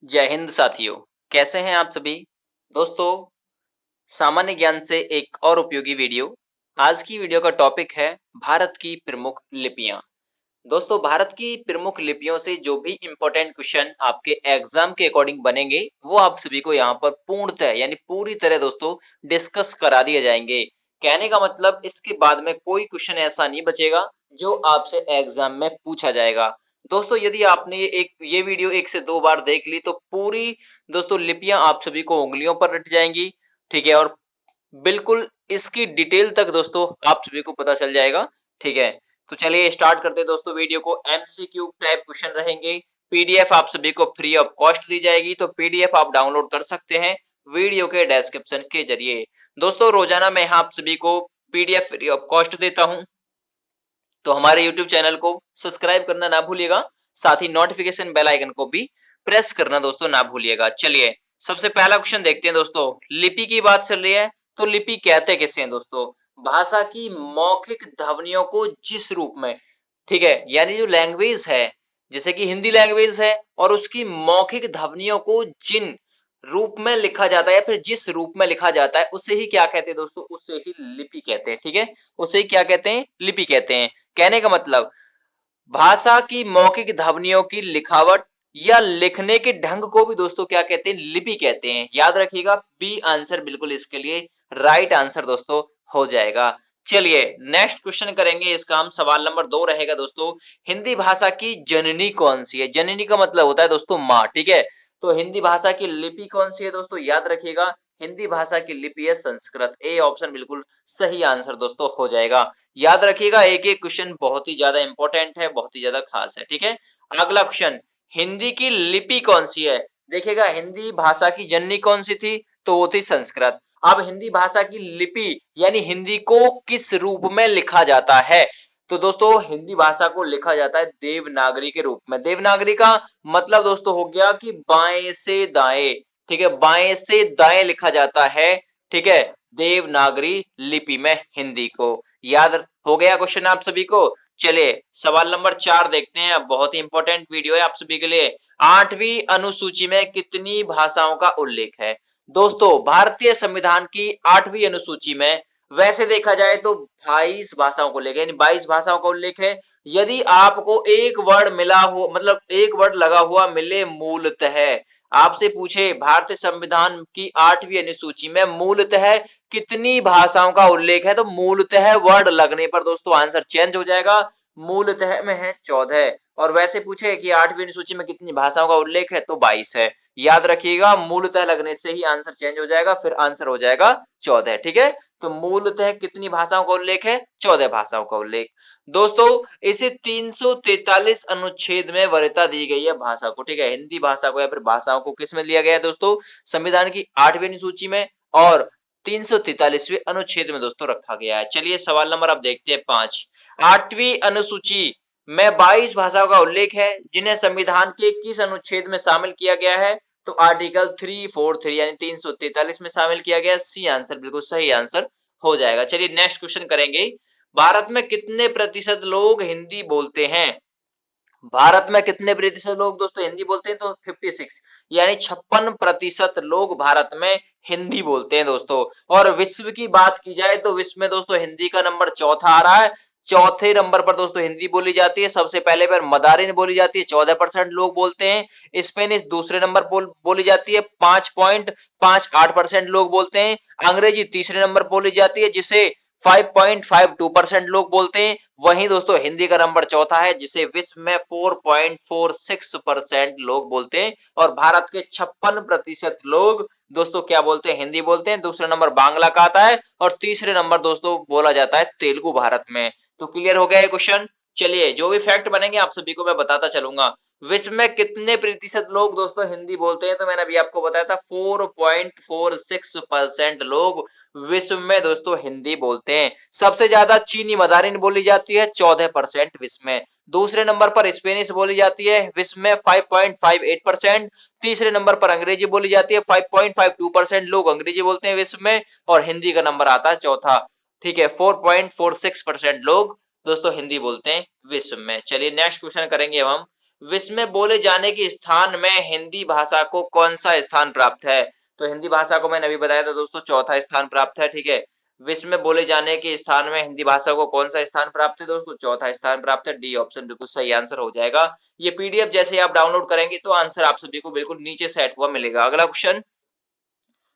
जय हिंद साथियों। कैसे हैं आप सभी दोस्तों। सामान्य ज्ञान से एक और उपयोगी वीडियो। आज की वीडियो का टॉपिक है भारत की प्रमुख लिपियां। दोस्तों, भारत की प्रमुख लिपियों से जो भी इंपॉर्टेंट क्वेश्चन आपके एग्जाम के अकॉर्डिंग बनेंगे वो आप सभी को यहाँ पर पूर्णतः यानी पूरी तरह दोस्तों डिस्कस करा दिए जाएंगे। कहने का मतलब इसके बाद में कोई क्वेश्चन ऐसा नहीं बचेगा जो आपसे एग्जाम में पूछा जाएगा। दोस्तों, यदि आपने ये वीडियो 1 से 2 बार देख ली तो पूरी दोस्तों लिपियां आप सभी को उंगलियों पर रट जाएंगी। ठीक है, और बिल्कुल इसकी डिटेल तक दोस्तों आप सभी को पता चल जाएगा। ठीक है, तो चलिए स्टार्ट करते हैं दोस्तों वीडियो को। एमसीक्यू टाइप क्वेश्चन रहेंगे। पीडीएफ आप सभी को फ्री ऑफ कॉस्ट दी जाएगी, तो पीडीएफ आप डाउनलोड कर सकते हैं वीडियो के डिस्क्रिप्शन के जरिए। दोस्तों, रोजाना मैं आप सभी को पीडीएफ फ्री ऑफ कॉस्ट देता हूं, तो हमारे यूट्यूब चैनल को सब्सक्राइब करना ना भूलिएगा। साथ ही नोटिफिकेशन बेल आइकन को भी प्रेस करना दोस्तों ना भूलिएगा। चलिए सबसे पहला क्वेश्चन देखते हैं दोस्तों। लिपि की बात चल रही है, तो लिपि कहते किसे हैं दोस्तों? भाषा की मौखिक ध्वनियों को जिस रूप में, ठीक है, यानी जो लैंग्वेज है, जैसे कि हिंदी लैंग्वेज है, और उसकी मौखिक ध्वनियों को जिन रूप में लिखा जाता है या फिर जिस रूप में लिखा जाता है उसे ही क्या कहते हैं दोस्तों? उसे ही लिपि कहते हैं। ठीक है, उसे ही क्या कहते हैं? लिपि कहते हैं। कहने का मतलब भाषा की मौखिक ध्वनियों की लिखावट या लिखने के ढंग को भी दोस्तों क्या कहते हैं? लिपि कहते हैं। याद रखिएगा, बी आंसर बिल्कुल इसके लिए राइट आंसर दोस्तों हो जाएगा। चलिए नेक्स्ट क्वेश्चन करेंगे। इसका हम सवाल नंबर 2 रहेगा दोस्तों। हिंदी भाषा की जननी कौन सी है? जननी का मतलब होता है दोस्तों माँ। ठीक है, तो हिंदी भाषा की लिपि कौन सी है दोस्तों? याद रखिएगा, हिंदी भाषा की लिपि है संस्कृत। ए ऑप्शन बिल्कुल सही आंसर दोस्तों हो जाएगा। याद रखिएगा, एक एक क्वेश्चन बहुत ही ज्यादा इंपॉर्टेंट है, बहुत ही ज्यादा खास है। ठीक है, अगला क्वेश्चन, हिंदी की लिपि कौन सी है? देखिएगा, हिंदी भाषा की जननी कौन सी थी? तो वो थी संस्कृत। अब हिंदी भाषा की लिपि यानी हिंदी को किस रूप में लिखा जाता है? तो दोस्तों हिंदी भाषा को लिखा जाता है देवनागरी के रूप में। देवनागरी का मतलब दोस्तों हो गया कि बाएं से दाएं। ठीक है, बाएं से दाएं लिखा जाता है। ठीक है, देवनागरी लिपि में हिंदी को। याद हो गया क्वेश्चन आप सभी को? चलिए सवाल नंबर 4 देखते हैं। अब बहुत ही इंपॉर्टेंट वीडियो है आप सभी के लिए। 8वीं अनुसूची में कितनी भाषाओं का उल्लेख है? दोस्तों भारतीय संविधान की 8वीं अनुसूची में वैसे देखा जाए तो 22 भाषाओं को लेकर यानी 22 भाषाओं का उल्लेख है। यदि आपको एक वर्ड मिला हो, मतलब एक वर्ड लगा हुआ मिले मूलतः, आपसे पूछे भारतीय संविधान की 8वीं अनुसूची में मूलतः कितनी भाषाओं का उल्लेख है, तो मूलतः वर्ड लगने पर दोस्तों आंसर चेंज हो जाएगा। मूलतः में है 14, और वैसे पूछे कि 8वीं अनुसूची में कितनी भाषाओं का उल्लेख है, तो 22 है। याद रखिएगा, मूलतः लगने से ही आंसर चेंज हो जाएगा, फिर आंसर हो जाएगा 14। ठीक है, तो मूलतः कितनी भाषाओं का उल्लेख है? 14 भाषाओं का उल्लेख। दोस्तों इसे 343 अनुच्छेद में वरीयता दी गई है भाषा को। ठीक है, हिंदी भाषा को या फिर भाषाओं को किस में लिया गया है दोस्तों? संविधान की 8वीं अनुसूची में और 343वें अनुच्छेद में दोस्तों रखा गया है। चलिए सवाल नंबर अब देखते हैं 5। 8वीं अनुसूची में 22 भाषाओं का उल्लेख है जिन्हें संविधान के किस अनुच्छेद में शामिल किया गया है? तो आर्टिकल 343 यानी 343 में शामिल किया गया। सी आंसर बिल्कुल सही आंसर हो जाएगा। चलिए नेक्स्ट क्वेश्चन करेंगे। भारत में कितने प्रतिशत लोग हिंदी बोलते हैं? भारत में कितने प्रतिशत लोग दोस्तों हिंदी बोलते हैं? तो 56 यानी 56% लोग भारत में हिंदी बोलते हैं दोस्तों। और विश्व की बात की जाए तो विश्व में दोस्तों हिंदी का नंबर चौथा आ रहा है। चौथे नंबर पर दोस्तों हिंदी बोली जाती है। सबसे पहले पर मदारिन बोली जाती है, 14% लोग बोलते हैं। स्पेनिश दूसरे नंबर बोली जाती है, 5.58% लोग बोलते हैं। अंग्रेजी तीसरे नंबर बोली जाती है जिसे 5.52% लोग बोलते हैं। वहीं दोस्तों हिंदी का नंबर चौथा है जिसे विश्व में 4.46% लोग बोलते हैं। और भारत के 56% लोग दोस्तों क्या बोलते हैं? हिंदी बोलते हैं। दूसरा नंबर बांग्ला का आता है और तीसरे नंबर दोस्तों बोला जाता है तेलुगु भारत में। तो क्लियर हो गया ये क्वेश्चन। चलिए जो भी फैक्ट बनेंगे आप सभी को मैं बताता चलूंगा। विश्व में कितने प्रतिशत लोग दोस्तों हिंदी बोलते हैं? तो मैंने अभी आपको बताया था 4.46% लोग विश्व में दोस्तों हिंदी बोलते हैं। सबसे ज्यादा चीनी मदारिन बोली जाती है 14% विश्व में। दूसरे नंबर पर स्पेनिश बोली जाती है विश्व में 5.58%। तीसरे नंबर पर अंग्रेजी बोली जाती है, 5.52% लोग अंग्रेजी बोलते हैं विश्व में। और हिंदी का नंबर आता है चौथा। ठीक है, 4.46% लोग दोस्तों हिंदी बोलते हैं विश्व में। चलिए नेक्स्ट क्वेश्चन करेंगे हम। विश्व में बोले जाने के स्थान में हिंदी भाषा को कौन सा स्थान प्राप्त है? तो हिंदी भाषा को मैंने अभी बताया था दोस्तों, चौथा स्थान प्राप्त है, ठीक है। विश्व में बोले जाने के स्थान में हिंदी भाषा को कौन सा स्थान प्राप्त है दोस्तों? चौथा स्थान प्राप्त है। डी ऑप्शन बिल्कुल सही आंसर हो जाएगा। ये पीडीएफ जैसे ही आप डाउनलोड करेंगे तो आंसर आप सभी को बिल्कुल नीचे सेट हुआ मिलेगा। अगला क्वेश्चन,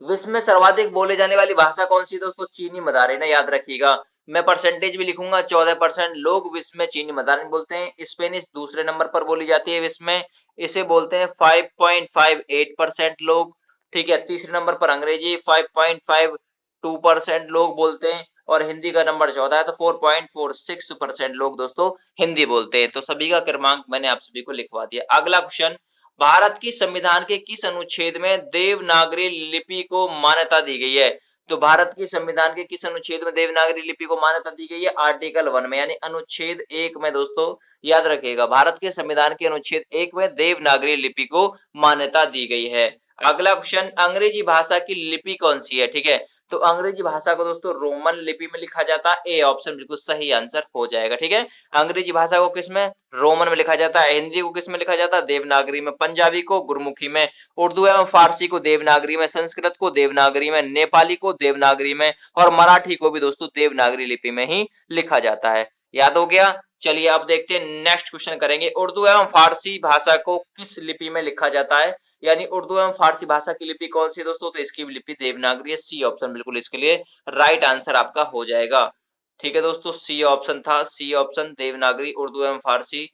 विश्व में सर्वाधिक बोले जाने वाली भाषा कौन सी है दोस्तों? चीनी मदारी ना, याद रखिएगा। मैं परसेंटेज भी लिखूंगा, 14% लोग विश्व में चीनी मदारी बोलते हैं। स्पेनिश दूसरे नंबर पर बोली जाती है विश्व में, इसे बोलते हैं 5.58% लोग, ठीक है। तीसरे नंबर पर अंग्रेजी 5.52% लोग बोलते हैं, और हिंदी का नंबर 14 है तो 4.46% लोग दोस्तों हिंदी बोलते हैं। तो सभी का क्रमांक मैंने आप सभी को लिखवा दिया। अगला क्वेश्चन, भारत की संविधान के किस अनुच्छेद में देवनागरी लिपि को मान्यता दी गई है? तो भारत की संविधान के किस अनुच्छेद में देवनागरी लिपि को मान्यता दी गई है? आर्टिकल 1 में, यानी अनुच्छेद 1 में दोस्तों, याद रखिएगा। भारत के संविधान के अनुच्छेद 1 में देवनागरी लिपि को मान्यता दी गई है। अगला क्वेश्चन, अंग्रेजी भाषा की लिपि कौन सी है? ठीक है, तो अंग्रेजी भाषा को दोस्तों रोमन लिपि में लिखा जाता है। ए ऑप्शन बिल्कुल सही आंसर हो जाएगा, ठीक है। अंग्रेजी भाषा को किस में? रोमन में लिखा जाता है। हिंदी को किस में लिखा जाता है? देवनागरी में। पंजाबी को गुरमुखी में। उर्दू एवं फारसी को देवनागरी में। संस्कृत को देवनागरी में। नेपाली को देवनागरी में। और मराठी को भी दोस्तों देवनागरी लिपि में ही लिखा जाता है। याद हो गया? चलिए अब देखते हैं, नेक्स्ट क्वेश्चन करेंगे। उर्दू एवं फारसी भाषा को किस लिपि में लिखा जाता है? यानी उर्दू एवं फारसी भाषा की लिपि कौन सी है दोस्तों? तो इसकी लिपि देवनागरी है। सी ऑप्शन बिल्कुल इसके लिए राइट आंसर आपका हो जाएगा। ठीक है दोस्तों, सी ऑप्शन था, सी ऑप्शन देवनागरी उर्दू एवं फारसी,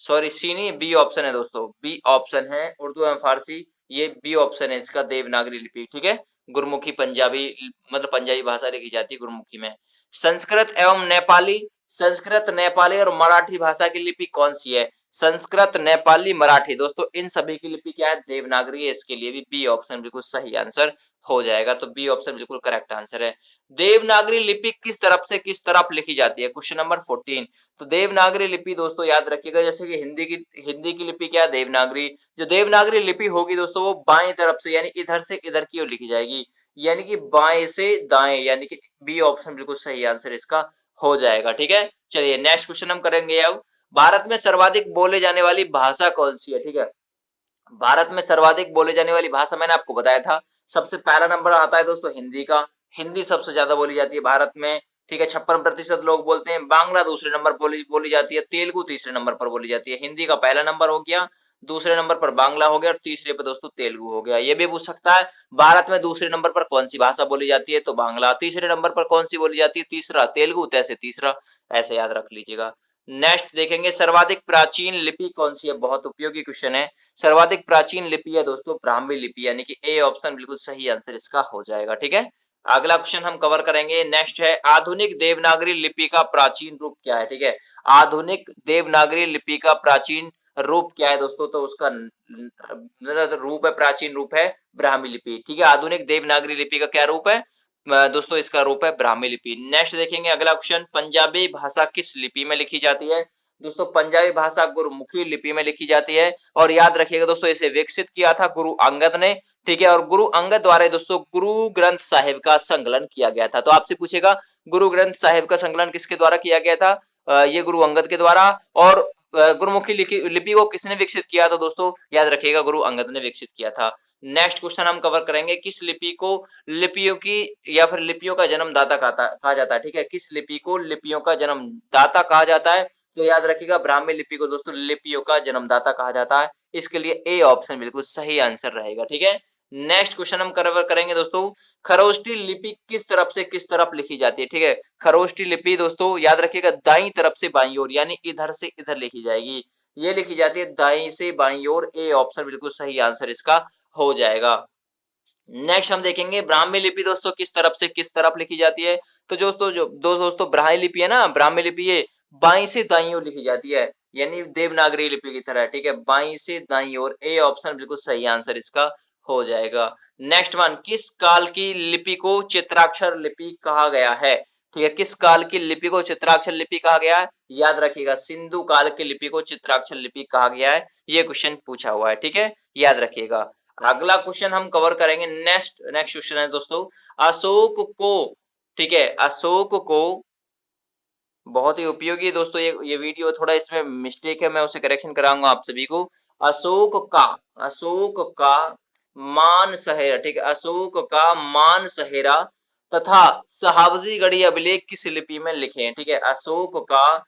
सॉरी सी नहीं, बी ऑप्शन है दोस्तों, बी ऑप्शन है उर्दू एवं फारसी, ये बी ऑप्शन है इसका, देवनागरी लिपि, ठीक है। गुरमुखी पंजाबी, मतलब पंजाबी भाषा लिखी जाती है गुरमुखी में। संस्कृत एवं नेपाली, संस्कृत नेपाली और मराठी भाषा की लिपि कौन सी है? संस्कृत नेपाली मराठी दोस्तों, इन सभी की लिपि क्या है? देवनागरी है। इसके लिए भी बी ऑप्शन बिल्कुल सही आंसर हो जाएगा। तो बी ऑप्शन बिल्कुल करेक्ट आंसर है। देवनागरी लिपि किस तरफ से किस तरफ लिखी जाती है? Question number 14। तो देवनागरी लिपि दोस्तों याद रखिएगा, जैसे कि हिंदी की लिपि क्या है? देवनागरी। जो देवनागरी लिपि होगी दोस्तों वो बाएं तरफ से, यानी इधर से इधर की ओर लिखी जाएगी, यानी कि बाएं से दाएं, यानी कि बी ऑप्शन बिल्कुल सही आंसर इसका हो जाएगा, ठीक है। चलिए नेक्स्ट क्वेश्चन हम करेंगे अब, भारत में सर्वाधिक बोले जाने वाली भाषा कौन सी है? ठीक है, भारत में सर्वाधिक बोले जाने वाली भाषा मैंने आपको बताया था, सबसे पहला नंबर आता है दोस्तों हिंदी का। हिंदी सबसे ज्यादा बोली जाती है भारत में, ठीक है, 56% लोग बोलते हैं। बांग्ला दूसरे नंबर पर बोली जाती है। तेलुगु तीसरे नंबर पर बोली जाती है। हिंदी का पहला नंबर हो गया, दूसरे नंबर पर बांग्ला हो गया, और तीसरे पे दोस्तों तेलुगु हो गया। ये भी पूछ सकता है भारत में दूसरे नंबर पर कौन सी भाषा बोली जाती है? तो बांग्ला। तीसरे नंबर पर कौन सी बोली जाती है? तीसरा तेलुगु, तैसे तीसरा, ऐसे याद रख लीजिएगा। नेक्स्ट देखेंगे, सर्वाधिक प्राचीन लिपि कौन सी है? बहुत उपयोगी क्वेश्चन है। सर्वाधिक प्राचीन लिपि है दोस्तों ब्राह्मी लिपि, यानी कि ए ऑप्शन बिल्कुल सही आंसर इसका हो जाएगा, ठीक है। अगला क्वेश्चन हम कवर करेंगे, नेक्स्ट है, आधुनिक देवनागरी लिपि का प्राचीन रूप क्या है? ठीक है, आधुनिक देवनागरी लिपि का प्राचीन रूप क्या है दोस्तों? तो उसका रूप है, प्राचीन रूप है ब्राह्मी लिपि, ठीक है। आधुनिक देवनागरी लिपि का क्या रूप है दोस्तों? इसका रूप है ब्राह्मी लिपि। नेक्स्ट देखेंगे अगला क्वेश्चन, पंजाबी भाषा किस लिपि में लिखी जाती है? दोस्तों पंजाबी भाषा गुरुमुखी लिपि में लिखी जाती है, और याद रखिएगा दोस्तों इसे विकसित किया था गुरु अंगद ने, ठीक है। और गुरु अंगद द्वारा दोस्तों गुरु ग्रंथ साहिब का संकलन किया गया था। तो आपसे पूछेगा गुरु ग्रंथ साहिब का संकलन किसके द्वारा किया गया था? ये गुरु अंगद के द्वारा। और गुरुमुखी लिपि को किसने विकसित किया था दोस्तों? याद रखिएगा गुरु अंगद ने विकसित किया था। नेक्स्ट क्वेश्चन हम कवर करेंगे, किस लिपि को लिपियों की या फिर लिपियों का जन्मदाता कहा जाता है? ठीक है, किस लिपि को लिपियों का जन्मदाता कहा जाता है? तो याद रखिएगा ब्राह्मी लिपि को दोस्तों लिपियों का जन्मदाता कहा जाता है। इसके लिए ए ऑप्शन बिल्कुल सही आंसर रहेगा, ठीक है। नेक्स्ट क्वेश्चन हम कवर करेंगे दोस्तों, खरोष्ठी लिपि किस तरफ से किस तरफ लिखी जाती है? ठीक है, खरोष्ठी लिपि दोस्तों याद रखिएगा दाईं तरफ से बाईं ओर, यानी इधर से इधर लिखी जाएगी। ये लिखी जाती है दाईं से बाईं ओर। ए ऑप्शन बिल्कुल सही आंसर इसका हो जाएगा। नेक्स्ट हम देखेंगे ब्राह्मी लिपि दोस्तों किस तरफ से किस तरफ लिखी जाती है? तो दोस्तों ब्राह्मी लिपि है ना, ब्राह्मी लिपि ये बाईं से दाईं ओर लिखी जाती है, यानी देवनागरी लिपि की तरह, ठीक है, बाईं से दाईं ओर। ए ऑप्शन बिल्कुल सही आंसर इसका हो जाएगा। नेक्स्ट वन, किस काल की लिपि को चित्राक्षर लिपि कहा गया है? ठीक है, किस काल की लिपि को चित्राक्षर लिपि कहा गया है? याद रखिएगा सिंधु काल की लिपि को चित्राक्षर लिपि कहा गया है। ये क्वेश्चन पूछा हुआ है, ठीक है, याद रखिएगा। अगला क्वेश्चन हम कवर करेंगे, नेक्स्ट नेक्स्ट क्वेश्चन है दोस्तों, अशोक को, ठीक है, अशोक को बहुत ही उपयोगी है दोस्तों ये वीडियो, थोड़ा इसमें मिस्टेक है, मैं उसे करेक्शन कराऊंगा आप सभी को। अशोक का अशोक का मान सहेरा, ठीक है, अशोक का मान सहेरा तथा सहाबजी गढ़ी अभिलेख किस लिपि में लिखे हैं? ठीक है, अशोक का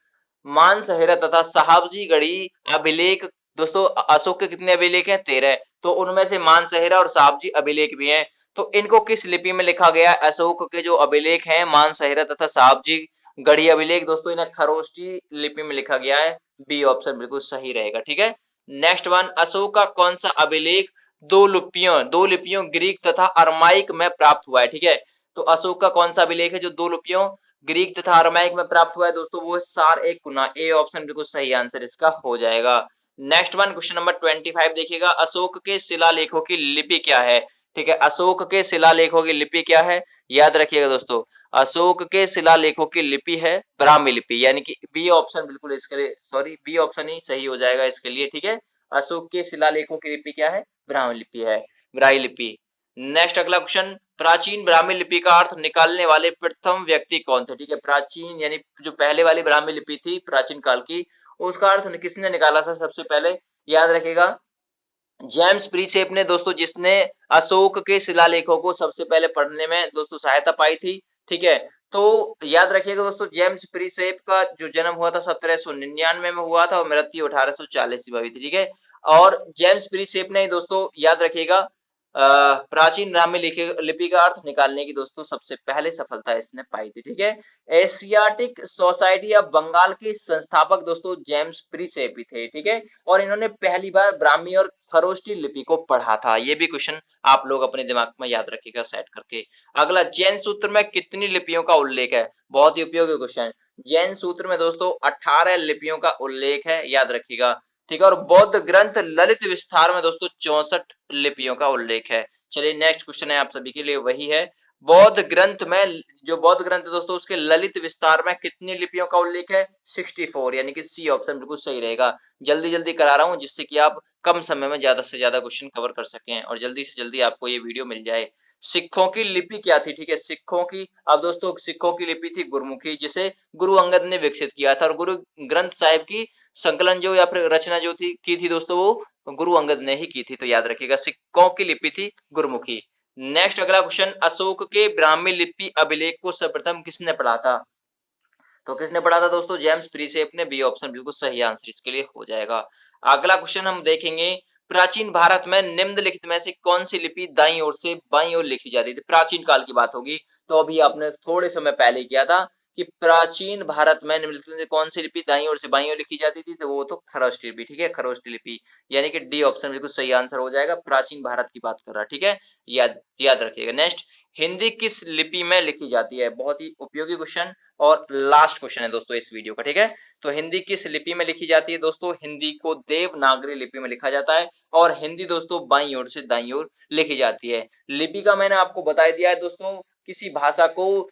मान सहेरा तथा सहाबजी गढ़ी अभिलेख। दोस्तों अशोक के कितने अभिलेख हैं? 13। तो उनमें से मान सहेरा और सहाबजी अभिलेख भी हैं। तो इनको किस लिपि में लिखा गया है? अशोक के जो अभिलेख हैं मान सहेरा तथा सहाबजी गढ़ी अभिलेख, दोस्तों इन्हें खरोष्टी लिपि में लिखा गया है। बी ऑप्शन बिल्कुल सही रहेगा। ठीक है, नेक्स्ट वन, अशोक का कौन सा अभिलेख दो लिपियों ग्रीक तथा अरमाइक में प्राप्त हुआ है? ठीक है, तो अशोक का कौन सा अभिलेख है जो 2 लिपियों ग्रीक तथा अरमाइक में प्राप्त हुआ है? दोस्तों वो सार ए कुना। ए ऑप्शन बिल्कुल सही आंसर इसका हो जाएगा। नेक्स्ट वन, क्वेश्चन नंबर 25 देखिएगा, अशोक के शिलालेखों की लिपि क्या है? ठीक है, अशोक के शिलालेखों की लिपि क्या है? याद रखिएगा दोस्तों, अशोक के शिलालेखों की लिपि है ब्राह्मी लिपि, यानी कि बी ऑप्शन बिल्कुल इसके लिए, सॉरी बी ऑप्शन ही सही हो जाएगा इसके लिए। ठीक है, अशोक के शिलालेखों की लिपि क्या है? ब्राह्मी लिपि है, ब्राह्मी लिपि। नेक्स्ट अगला क्वेश्चन, प्राचीन ब्राह्मी लिपि का अर्थ निकालने वाले प्रथम व्यक्ति कौन थे? ठीक है, प्राचीन यानी जो पहले वाली ब्राह्मी लिपि थी प्राचीन काल की, उसका अर्थ किसने निकाला था सबसे पहले? याद रखिएगा, जेम्स प्रीसेप ने दोस्तों, जिसने अशोक के शिलालेखों को सबसे पहले पढ़ने में दोस्तों सहायता पाई थी। ठीक है, तो याद रखिएगा दोस्तों, जेम्स प्रीसेप का जो जन्म हुआ था 1799 में हुआ था और मृत्यु 1840 में हुई थी। ठीक है, और जेम्स प्रीसेप ने दोस्तों याद रखिएगा प्राचीन ब्राह्मी लिपि का अर्थ निकालने की दोस्तों सबसे पहले सफलता इसने पाई थी। ठीक है, एशियाटिक सोसाइटी ऑफ बंगाल के संस्थापक दोस्तों जेम्स प्रीसेप ही थे। ठीक है, और इन्होंने पहली बार ब्राह्मी और खरोष्टी लिपि को पढ़ा था। ये भी क्वेश्चन आप लोग अपने दिमाग में याद रखिएगा सेट करके। अगला, जैन सूत्र में कितनी लिपियों का उल्लेख है? बहुत ही उपयोगी क्वेश्चन। जैन सूत्र में दोस्तों 18 लिपियों का उल्लेख है, याद रखिएगा। ठीक है, और बौद्ध ग्रंथ ललित विस्तार में दोस्तों 64 लिपियों का उल्लेख है। चलिए नेक्स्ट क्वेश्चन है आप सभी के लिए, वही है, बौद्ध ग्रंथ में, जो बौद्ध ग्रंथ है दोस्तों उसके ललित विस्तार में कितनी लिपियों का उल्लेख है? 64, यानी कि सी ऑप्शन बिल्कुल सही रहेगा। जल्दी जल्दी करा रहा हूं जिससे कि आप कम समय में ज्यादा से ज्यादा क्वेश्चन कवर कर सकें और जल्दी से जल्दी आपको ये वीडियो मिल जाए। सिखों की लिपि क्या थी? ठीक है, सिखों की, अब दोस्तों सिखों की लिपि थी गुरमुखी, जिसे गुरु अंगद ने विकसित किया था, और गुरु ग्रंथ साहिब की संकलन जो या फिर रचना जो थी की थी दोस्तों वो गुरु अंगद ने ही की थी। तो याद रखिएगा, सिक्कों की लिपि थी गुरमुखी। नेक्स्ट अगला क्वेश्चन, अशोक के ब्राह्मी लिपि अभिलेख को सर्वप्रथम किसने पढ़ा था? तो किसने पढ़ा था दोस्तों? जेम्स प्रीसेप ने। बी ऑप्शन बिल्कुल सही आंसर इसके लिए हो जाएगा। अगला क्वेश्चन हम देखेंगे, प्राचीन भारत में निम्नलिखित में से कौन सी लिपि दाईं ओर से बाईं ओर लिखी जाती थी? प्राचीन काल की बात होगी, तो अभी आपने थोड़े समय पहले किया था कि प्राचीन भारत में निम्नलिखित में से कौन सी लिपि दाईं ओर से बाईं ओर लिखी जाती थी, तो वो तो खरोष्टी लिपि। ठीक है, खरोष्टी लिपि, यानी कि डी ऑप्शन बिल्कुल सही आंसर हो जाएगा, प्राचीन भारत की बात कर रहा है। ठीक है, याद रखिएगा। नेक्स्ट, हिंदी किस लिपि में लिखी जाती है? बहुत ही उपयोगी क्वेश्चन और लास्ट क्वेश्चन है दोस्तों इस वीडियो का। ठीक है, तो हिंदी किस लिपि में लिखी जाती है? दोस्तों हिंदी को देवनागरी लिपि में लिखा जाता है, और हिंदी दोस्तों बाईं ओर से दाईं ओर लिखी जाती है। लिपि का मैंने आपको बता दिया है दोस्तों, किसी भाषा को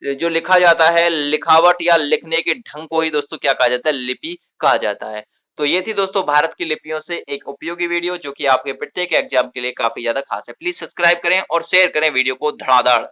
जो लिखा जाता है, लिखावट या लिखने के ढंग को ही दोस्तों क्या कहा जाता है? लिपि कहा जाता है। तो ये थी दोस्तों भारत की लिपियों से एक उपयोगी वीडियो, जो कि आपके प्रत्येक एग्जाम के लिए काफी ज्यादा खास है। प्लीज सब्सक्राइब करें और शेयर करें वीडियो को धड़ाधड़।